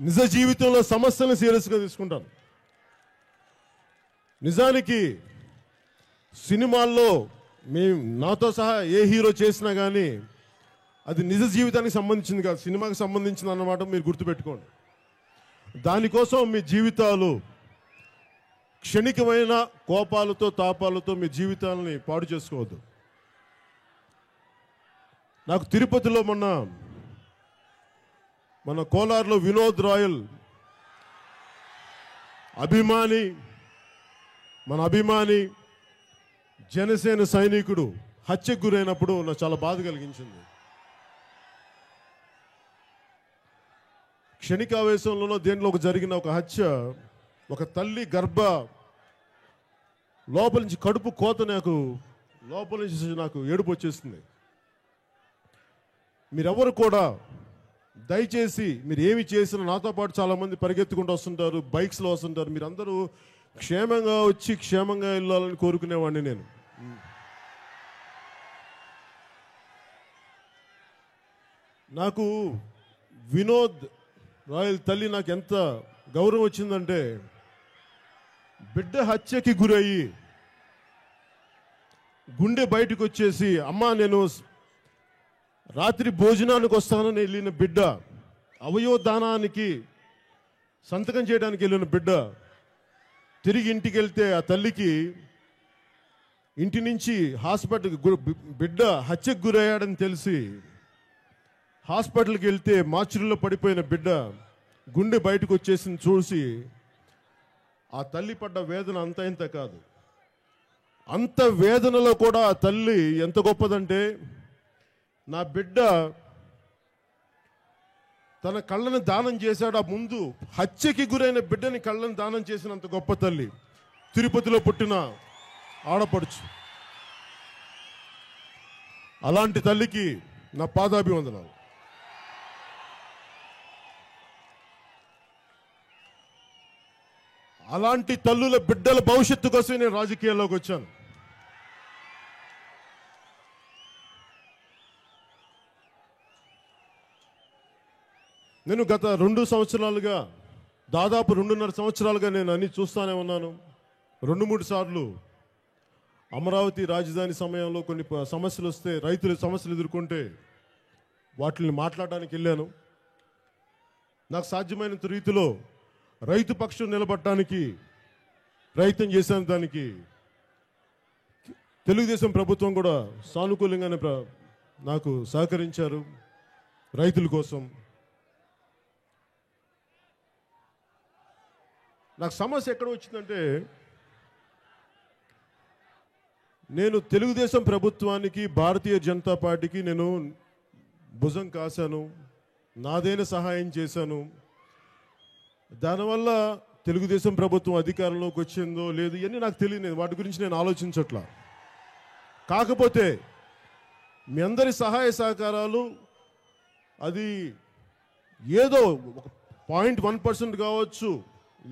నిజ జీవితంలో సమస్యలను సీరియస్గా తీసుకుంటాను. నిజానికి సినిమాల్లో మేము నాతో సహా ఏ హీరో చేసినా కానీ అది నిజ జీవితానికి సంబంధించింది కాదు, సినిమాకి సంబంధించింది అన్నమాట మీరు గుర్తుపెట్టుకోండి. దానికోసం మీ జీవితాలు క్షణికమైన కోపాలతో తాపాలతో మీ జీవితాలని పాడు చేసుకోవద్దు. నాకు తిరుపతిలో మన కోలార్లో వినోద్ రాయల్ మన అభిమాని జనసేన సైనికుడు హత్యకు గురైనప్పుడు నాకు చాలా బాధ కలిగించింది. క్షణికావేశంలోనో దేంట్లో జరిగిన ఒక హత్య, ఒక తల్లి లోపల నుంచి కడుపు కోత, లోపల నుంచి నాకు ఏడుపు వచ్చేస్తుంది. మీరెవరు కూడా దయచేసి మీరు ఏమి చేసినా, నాతో పాటు చాలామంది పరిగెత్తుకుంటూ వస్తుంటారు, బైక్స్లో వస్తుంటారు, మీరందరూ క్షేమంగా వచ్చి క్షేమంగా వెళ్ళాలని కోరుకునేవాడిని నేను. నాకు వినోద్ రాయల్ తల్లి నాకు ఎంత గౌరవం వచ్చిందంటే, బిడ్డ హత్యకి గురయ్యి గుండె బయటకు వచ్చేసి, అమ్మా నేను రాత్రి భోజనానికి వస్తానని వెళ్ళిన బిడ్డ, అవయవదానానికి సంతకం చేయడానికి వెళ్ళిన బిడ్డ తిరిగి ఇంటికి వెళ్తే ఆ తల్లికి ఇంటి నుంచి బిడ్డ హత్యకు గురయ్యాడని తెలిసి హాస్పిటల్కి వెళ్తే మార్చురీలో పడిపోయిన బిడ్డ గుండె బయటకు వచ్చేసింది చూసి ఆ తల్లి పడ్డ వేదన అంత ఇంత కాదు. అంత వేదనలో కూడా ఆ తల్లి ఎంత గొప్పదంటే, నా బిడ్డ తన కళ్ళను దానం చేశాడు, ఆ ముందు హత్యకి గురైన బిడ్డని కళ్ళను దానం చేసినంత గొప్ప తల్లి తిరుపతిలో పుట్టిన ఆడపడుచు. అలాంటి తల్లికి నా పాదాభివందనాలు. అలాంటి తల్లుల బిడ్డల భవిష్యత్తు కోసం నేను రాజకీయాల్లోకి వచ్చాను. నేను గత 2 సంవత్సరాలుగా, దాదాపు 2.5 సంవత్సరాలుగా నేను అన్ని చూస్తూనే ఉన్నాను. 2-3 సార్లు అమరావతి రాజధాని సమయంలో కొన్ని సమస్యలు వస్తే, రైతుల సమస్యలు ఎదుర్కొంటే వాటిని మాట్లాడడానికి వెళ్ళాను. నాకు సాధ్యమైనంత రీతిలో రైతు పక్షం నిలబడటానికి ప్రయత్నం చేశాను. దానికి తెలుగుదేశం ప్రభుత్వం కూడా సానుకూలంగానే నాకు సహకరించారు రైతుల కోసం. నాకు సమస్య ఎక్కడ వచ్చిందంటే, నేను తెలుగుదేశం ప్రభుత్వానికి, భారతీయ జనతా పార్టీకి నేను భుజం కాశాను, నాదైన సహాయం చేశాను. దానివల్ల తెలుగుదేశం ప్రభుత్వం అధికారంలోకి వచ్చిందో లేదు ఇవన్నీ నాకు తెలియదు, వాటి గురించి నేను ఆలోచించట్లా. కాకపోతే మీ అందరి సహాయ సహకారాలు అది ఏదో 0.1% కావచ్చు,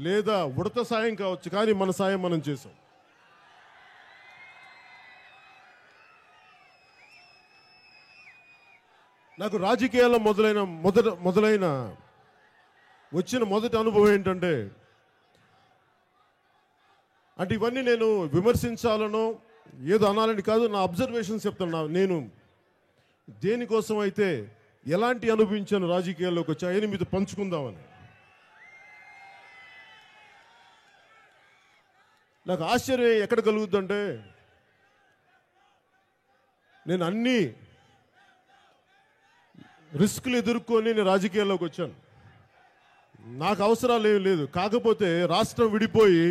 లేదా ఉడత సాయం కావచ్చు, కానీ మన సాయం మనం చేసాం. నాకు రాజకీయాల్లో వచ్చిన మొదటి అనుభవం ఏంటంటే, అంటే ఇవన్నీ నేను విమర్శించాలనో ఏదో అనాలని కాదు, నా అబ్జర్వేషన్స్ చెప్తాను. నేను దేనికోసం అయితే ఎలాంటి అనుభవించాను రాజకీయాల్లోకి వచ్చి అవన్నీ మీతో పంచుకుందామని. నాకు ఆశ్చర్యం ఎక్కడ కలుగుద్దంటే, నేను అన్ని రిస్కులు ఎదుర్కొని నేను రాజకీయాల్లోకి వచ్చాను. నాకు అవసరాలు ఏం లేదు. కాకపోతే రాష్ట్రం విడిపోయి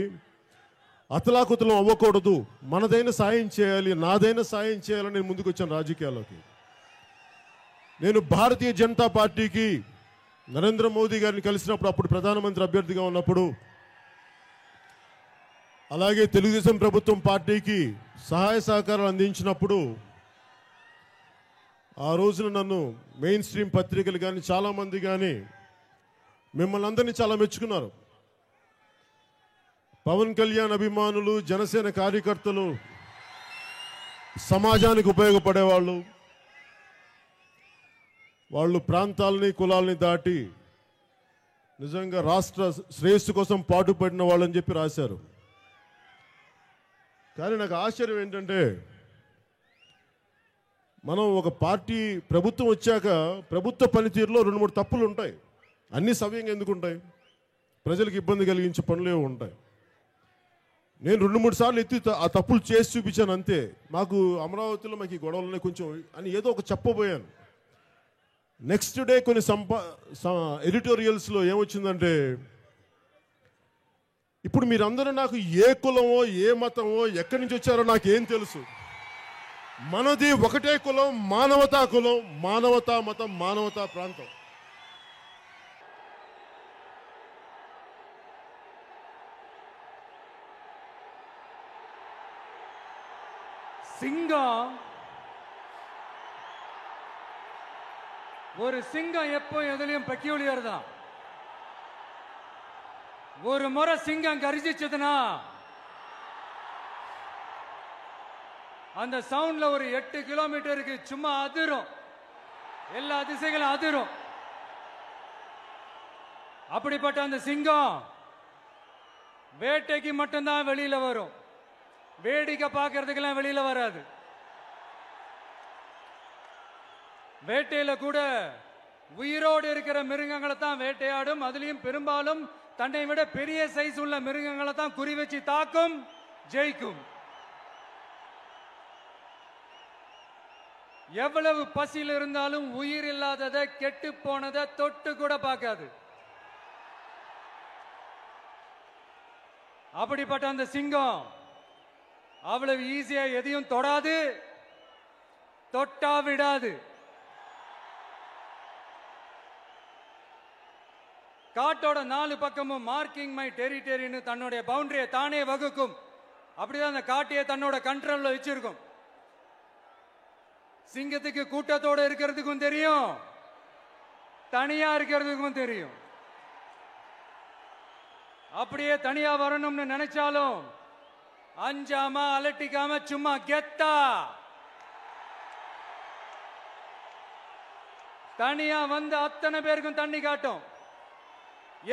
అతలాకుతలం అవ్వకూడదు, మనదైన సాయం చేయాలి, నాదైన సాయం చేయాలని నేను ముందుకు వచ్చాను రాజకీయాల్లోకి. నేను భారతీయ జనతా పార్టీకి నరేంద్ర మోదీ గారిని కలిసినప్పుడు, అప్పుడు ప్రధానమంత్రి అభ్యర్థిగా ఉన్నప్పుడు, అలాగే తెలుగుదేశం ప్రభుత్వం పార్టీకి సహాయ సహకారాలు అందించినప్పుడు, ఆ రోజున నన్ను మెయిన్ స్ట్రీమ్ పత్రికలు కానీ చాలామంది కానీ మిమ్మల్ని అందరినీ చాలా మెచ్చుకున్నారు. పవన్ కళ్యాణ్ అభిమానులు, జనసేన కార్యకర్తలు, సమాజానికి ఉపయోగపడేవాళ్ళు, వాళ్ళు ప్రాంతాలని కులాలని దాటి నిజంగా రాష్ట్ర శ్రేయస్సు కోసం పాటుపడిన వాళ్ళని చెప్పి రాశారు. కానీ నాకు ఆశ్చర్యం ఏంటంటే మనం ఒక పార్టీ ప్రభుత్వం వచ్చాక ప్రభుత్వ పనితీరులో 2-3 తప్పులు ఉంటాయి. అన్నీ సవ్యంగా ఎందుకు ఉంటాయి? ప్రజలకు ఇబ్బంది కలిగించే పనులే ఉంటాయి. నేను 2-3 సార్లు ఎత్తి ఆ తప్పులు చేసి చూపించాను అంతే. మాకు అమరావతిలో మాకు ఈ గొడవలనే కొంచెం అని ఏదో ఒక చెప్పబోయాను. నెక్స్ట్ డే కొన్ని ఎడిటోరియల్స్లో ఏమొచ్చిందంటే, ఇప్పుడు మీరందరూ నాకు ఏ కులమో ఏ మతమో ఎక్కడి నుంచి వచ్చారో నాకేం తెలుసు, మనది ఒకటే కులం, మానవతా కులం, మానవతా మతం, మానవతా ప్రాంతం. சிங்கம் ஒரு சிங்கம் எப்போ எதுலயும் பெக்யூலியர் தான். ஒரு முறை சிங்கம் கரிச்சிச்சதுன்னா அந்த சவுண்ட்ல ஒரு 8 கிலோமீட்டருக்கு சும்மா அதிரும், எல்லா திசைகளும் அதிரும். அப்படிப்பட்ட அந்த சிங்கம் வேட்டைக்கு மட்டும்தான் வெளியில வரும், வேடிக்கை பார்க்கறதுக்கெல்லாம் வெளியில வராது. வேட்டையில கூட உயிரோடு இருக்கிற மிருகங்களை தான் வேட்டையாடும். அதுலயும் பெரும்பாலும் தன்னை விட பெரிய சைஸ் உள்ள மிருகங்களை தான் குறி வச்சு தாக்கும், ஜெயிக்கும். எவ்வளவு பசியில் இருந்தாலும் உயிர் இல்லாததை, கெட்டு போனதை தொட்டு கூட பார்க்காது. அப்படிப்பட்ட அந்த சிங்கம் அவ்வளவு ஈஸியா எதையும் தொடாது, தொட்டா விடாது. காட்டோட 4 பக்கமும் மார்க்கிங் மை டெரிட்டரின்னு தன்னுடைய பவுண்டரியை தானே வகுக்கும். அப்படிதான் அந்த காட்டையே தன்னோட கண்ட்ரோல்ல வச்சிருக்கும். சிங்கத்துக்கு கூட்டத்தோட இருக்கிறதுக்கும் தெரியும், தனியா இருக்கிறதுக்கும் தெரியும். அப்படியே தனியா வரணும்னு நினைச்சாலும் அஞ்சாம அலட்டிக்காம சும்மா கெத்தா தனியா வந்து அத்தனை பேருக்கும் தண்ணி காட்டும்.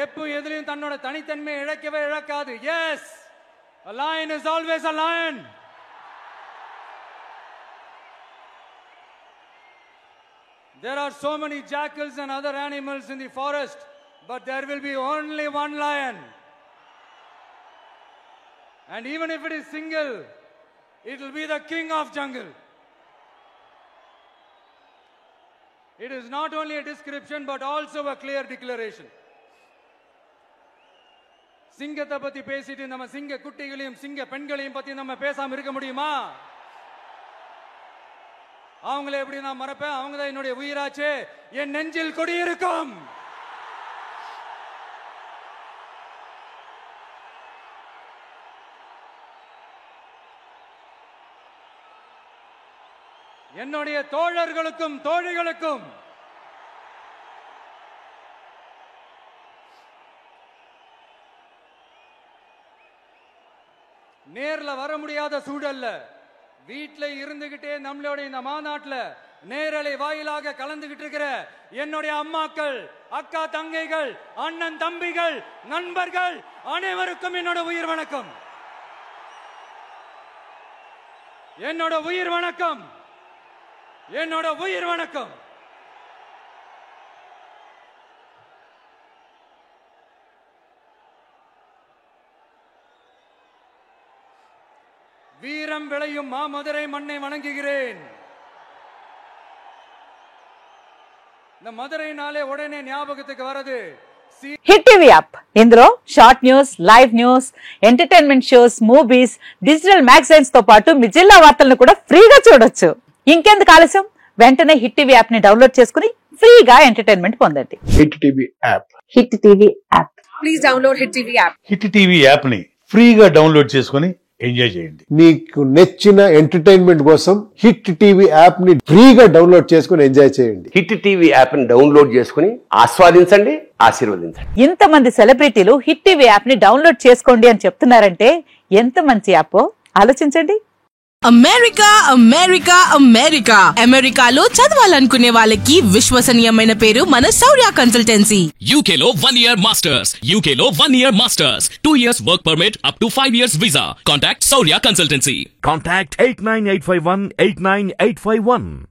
எப்போ எதிலையும் தன்னோட தனித்தன்மையை இழக்கவே இழக்காது. Yes, a lion is always a lion. There are so many jackals and other animals in the forest, but there will be only one lion. And even if it is single, it will be the king of jungle. It is not only a description but also a clear declaration. சிங்கத்தை பத்தி பேசிட்டு நம்ம சிங்க குட்டிகளையும் சிங்க பெண்களையும் பத்தி நம்ம பேசாம இருக்க முடியுமா? அவங்கள எப்படி நான் மறப்பேன்? அவங்க தான் என்னுடைய உயிராச்சே. என் நெஞ்சில் குடியிருக்கும். என்னுடைய தோழர்களுக்கும் தோழிகளுக்கும் நேர்ல வர முடியாத சூழல்ல வீட்டில் இருந்துகிட்டே நம்மளோட இந்த மாநாட்டில் நேரலை வாயிலாக கலந்துகிட்டு இருக்கிற என்னுடைய அம்மாக்கள், அக்கா தங்கைகள், அண்ணன் தம்பிகள், நண்பர்கள் அனைவருக்கும் என்னோட உயிர் வணக்கம். என்னோட உயிர் வணக்கம். என்னோட உயிர் வணக்கம். வீரம் விளையும் மாமதுரை மண்ணை வணங்குகிறேன். இந்த மதுரைனாலே உடனே ஞாபகத்துக்கு வரது హిట్ టీవీ యాప్. ఇందులో short news, live news, entertainment shows, movies, digital magazines తో పాటు మీ జిల్లా వార్తలను కూడా ఫ్రీగా చూడొచ్చు. ఇంకెందుకు ఆలస్యం? వెంటనే హిట్ టీవీ యాప్ ని డౌన్లోడ్ చేసుకుని ఫ్రీగా ఎంటర్టైన్మెంట్ పొందండి. Hit TV app. Hit TV app. Please download hit TV app. Hit TV app ని ఫ్రీగా డౌన్లోడ్ చేసుకుని ఎంజాయ్ చేయండి. మీకు నచ్చిన ఎంటర్టైన్మెంట్ కోసం హిట్ టీవీ యాప్ ని ఫ్రీగా డౌన్లోడ్ చేసుకుని ఎంజాయ్ చేయండి. హిట్ టీవీ యాప్ ని డౌన్లోడ్ చేసుకుని ఆస్వాదించండి, ఆశీర్వదించండి. ఇంతమంది సెలబ్రిటీలు హిట్ టీవీ యాప్ ని డౌన్లోడ్ చేసుకోండి అని చెప్తున్నారంటే ఎంత మంచి యాప్ ఆలోచించండి. అమెరికా అమెరికా అమెరికా అమెరికాలో చదవాలనుకునే వాళ్ళకి విశ్వసనీయమైన పేరు మన శౌర్య కన్సల్టెన్సీ. UK లో 1 year masters. UK లో 1 year masters. 2 years work permit up to 5 years visa. Contact Saurya Consultancy. Contact 89851 89851.